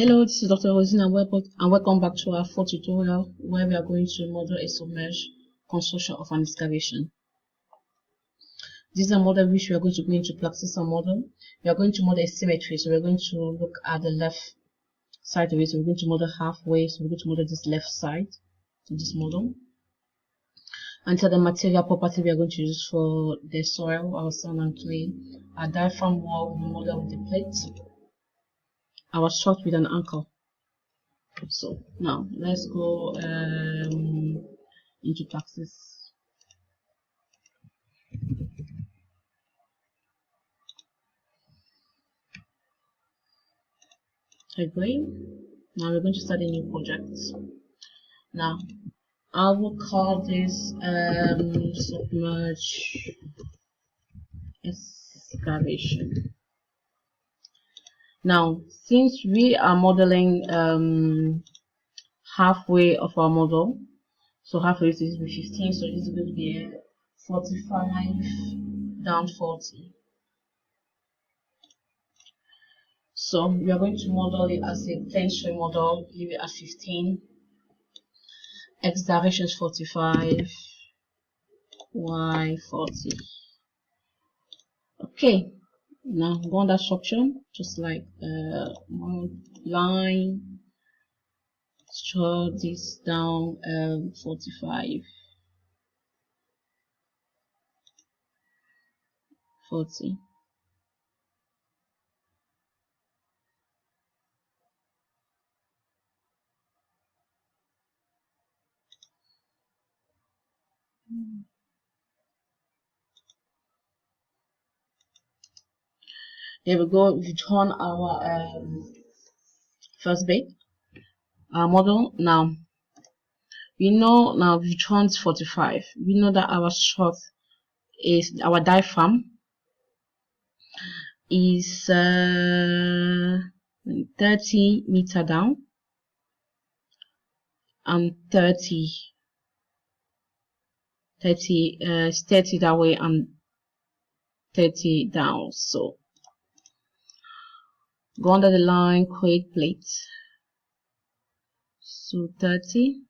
Hello, this is Dr. Rosina and welcome back to our fourth tutorial where we are going to model a submerged construction of an excavation. This is a model which we are going to go into practice and model. We are going to model a symmetry, so we're going to look at the left side of it. So we're going to model halfway, so we're going to model this left side to this model. And so the material property we are going to use for the soil, our sand and clay, our diaphragm wall we model with the plate, our shot with an anchor. So now let's go into practice. Agree. Now we're going to start a new project. Now I will call this submerged excavation. Now, since we are modeling halfway of our model, so halfway is 15, so this is going to be 45 down 40. So we are going to model it as a plane strain model, leave it at 15. X direction is 45, Y 40. Okay, now go on that structure, just like one line, draw this down 45, 40. There we go. We've drawn our first bit, our model. Now we know, now we've drawn 45. We know that our shot is, our diaphragm is 30 meter down and 30 that way and 30 down. So go under the line, create plate. So 30.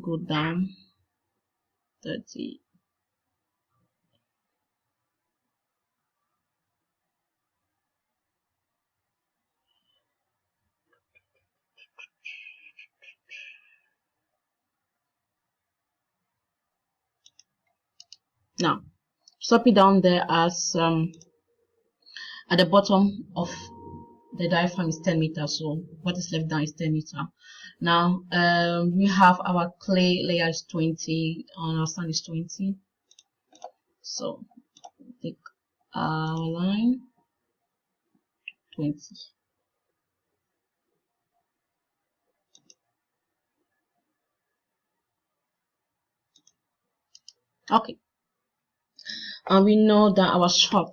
Go down 30. Now stop it down there as at the bottom of the diaphragm is 10 meters, so what is left down is 10 meters. Now we have our clay layer is 20 and our sand is 20. So take our line 20. Okay, and we know that our shot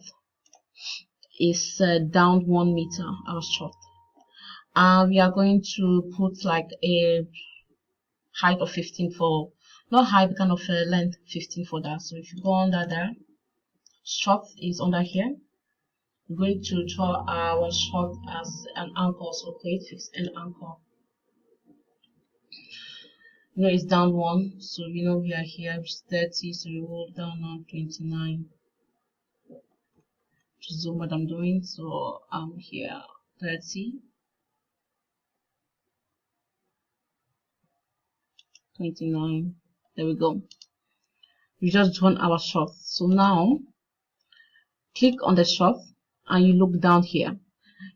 is down 1 meter, our shot. We are going to put like a height of 15 for, not height, kind of a length 15 for that. So if you go under there, shot is under here. We're going to draw our shot as an anchor, so create fixed end anchor. You know it's down 1, so you know we are here, it's 30, so we hold down on 29. Just zoom what I'm doing, so I'm here 30, 29. There we go. We just drawn our shot. So now click on the shot and you look down here.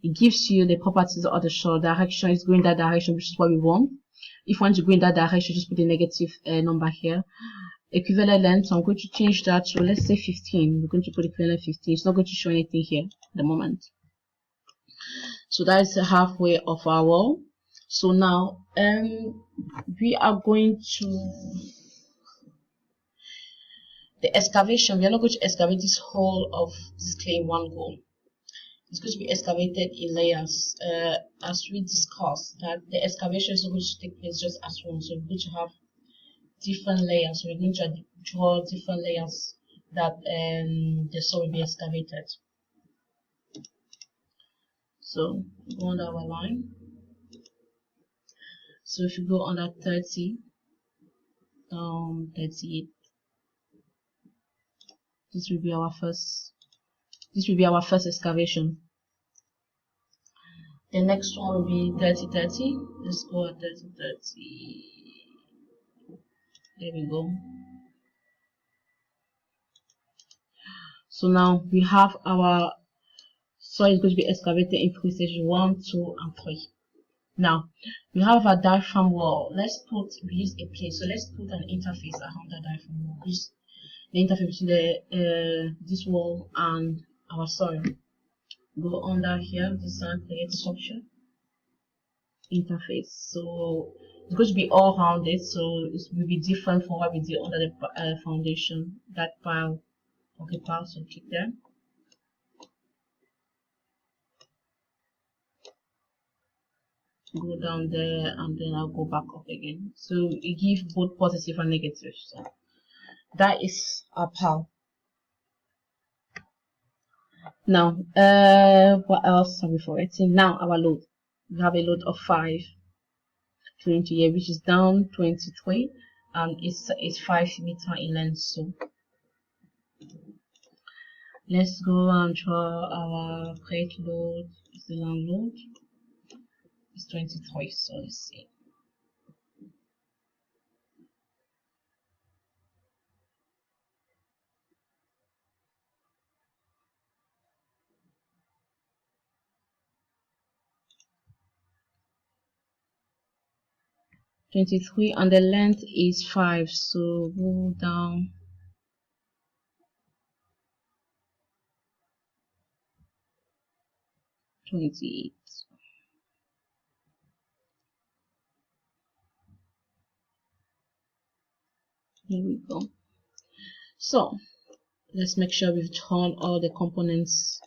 It gives you the properties of the shot. Direction is going that direction, which is what we want. If you want to go in that direction, just put a negative number here. Equivalent length, so I'm going to change that to, let's say 15. We're going to put equivalent 15. It's not going to show anything here at the moment. So that is halfway of our wall. So now we are going to the excavation. We are not going to excavate this whole of this clay in one go. It's going to be excavated in layers, as we discussed that the excavation is not going to take place just as one. So we're going to have different layers. So we're going to draw different layers that the soil will be excavated. So go under our line. So if you go under 30, 38, this will be our first excavation. The next one will be 30-30. Let's go at 30-30. There we go. So now we have our soil is going to be excavated in 3 stages, 1, 2, and 3. Now we have a diaphragm wall. We use a plate, so let's put an interface around the diaphragm wall. Use the interface between this wall and our soil. Go under here, design, create structure, interface. So it's going to be all rounded, so it will be different from what we did under the foundation. That pile, okay, pile. So click there. Go down there, and then I'll go back up again. So it gives both positive and negative. So that is our pile. Now, what else are we forgetting? Now our load. We have a load of 520 here, which is down 23, and it's 5 meters in length. So let's go and draw our plate load. It's the land load. It's 23. So let's see. $23, and the length is 5. So go down. $28. Here we go. So let's make sure we've drawn all the components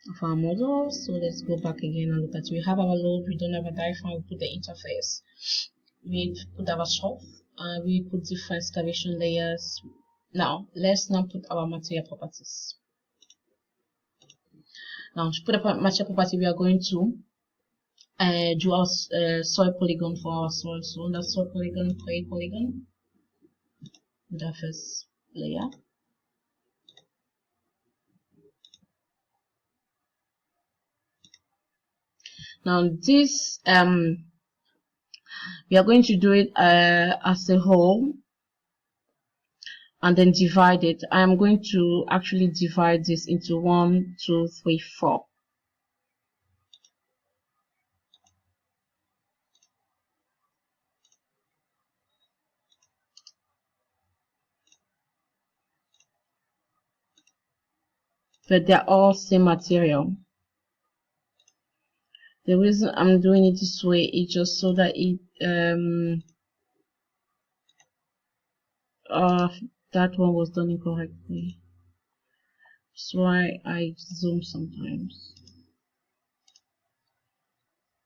of our model. So let's go back again and look at it. We have our load, we don't have a diaphragm, we put the interface, we put our shelf, and we put different excavation layers. Now let's put our material properties. Now to put a material property, we are going to do our soil polygon for our soil. So under soil polygon, create polygon with our first layer. Now this we are going to do it as a whole and then divide it. I am going to actually divide this into 1, 2, 3, 4. But they're all same material. The reason I'm doing it this way is just so that it that one was done incorrectly. That's why I zoom sometimes.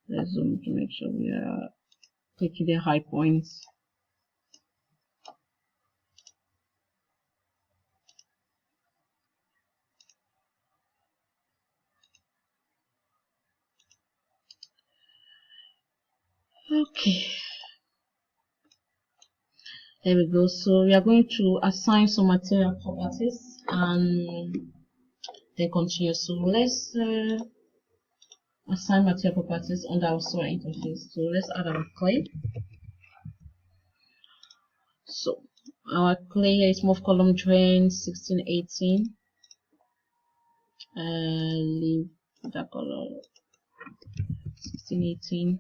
Let's zoom to make sure we are taking the high points. Okay, there we go. So we are going to assign some material properties and then continue. So let's assign material properties under our soil interface. So let's add our clay. So our clay is smooth column drain 1618. Leave that color 1618.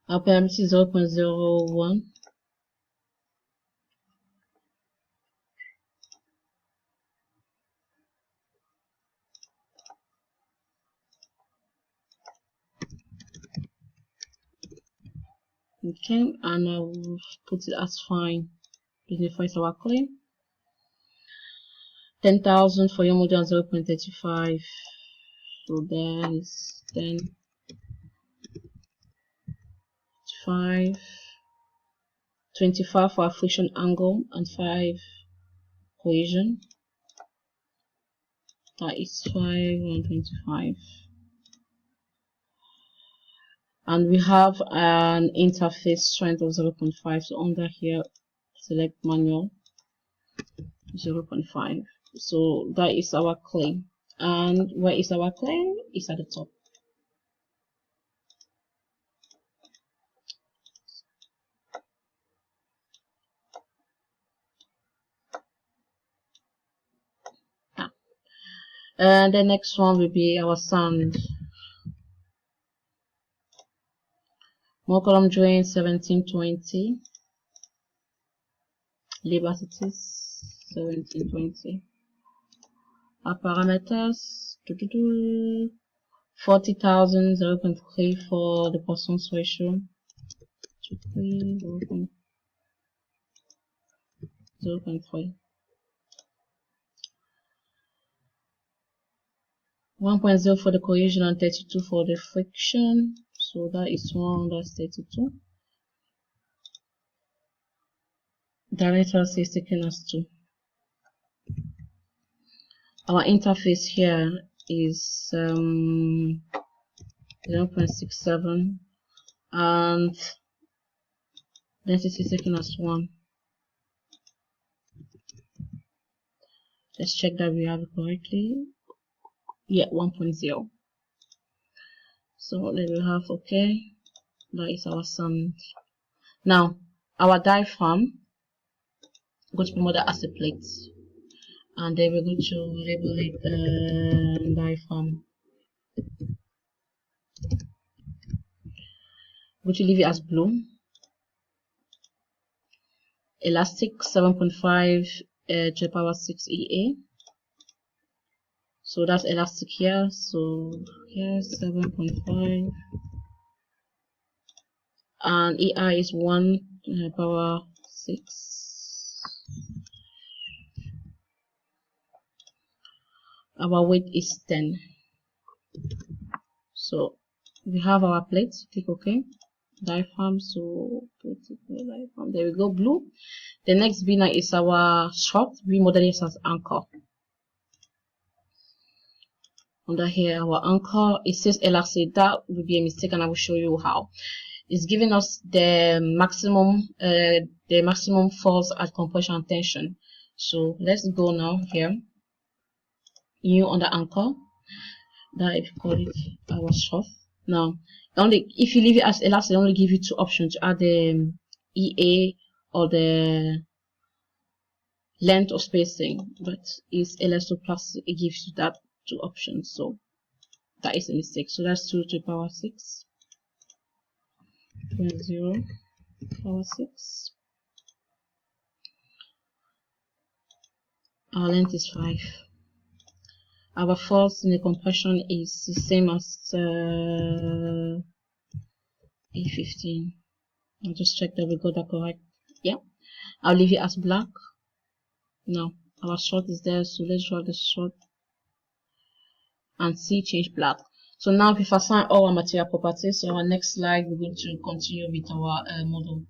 Our parameter is 0.01. Okay, and I will put it as fine. Unifies our clay. 10,000 for your model, 0.35. So there is 10. 25 for our friction angle, and 5 cohesion. That is 5 and 25. And we have an interface strength of 0.5. So under here, select manual, 0.5. So that is our clay. And where is our clay? It's at the top. And the next one will be our sand. More column drain 1720. Leave as it is 1720. Our parameters 40,000, 0.3 for the Poisson's ratio. 0.3. 1.0 for the cohesion and 32 for the friction. So that is 1, that's 32. Director is taking us to. Our interface here is 0.67 and density is taking us 1. Let's check that we have it correctly. Yeah, 1.0. So then we have okay. That is our sand. Now our diaphragm going to be modeled as a plate, and then we're going to label it diaphragm. We're going to leave it as blue. Elastic 7.5 to the power 6 EA. So that's elastic here. So here 7.5, and EI is 1 to the power 6. Our weight is 10. So we have our plate. Click OK. Diaphragm. So diaphragm. There we go. Blue. The next bina is our short. We model it as anchor. Under here, our anchor, it says elastic. That will be a mistake, and I will show you how. It's giving us the maximum force at compression and tension. So let's go now here. New under anchor. That if you call it our short. Now, only if you leave it as elastic, they only give you 2 options to add the EA or the length or spacing. But it's elastoplastic, it gives you that 2 options. So that is a mistake. So that's 2 to the power 6. 0 power 6. Our length is 5. Our force in the compression is the same as E15. I'll just check that we got that correct. Yeah, I'll leave it as black. Now our short is there, so let's draw the short and see change black. So now we've assigned all our material properties. So our next slide we're going to continue with our model.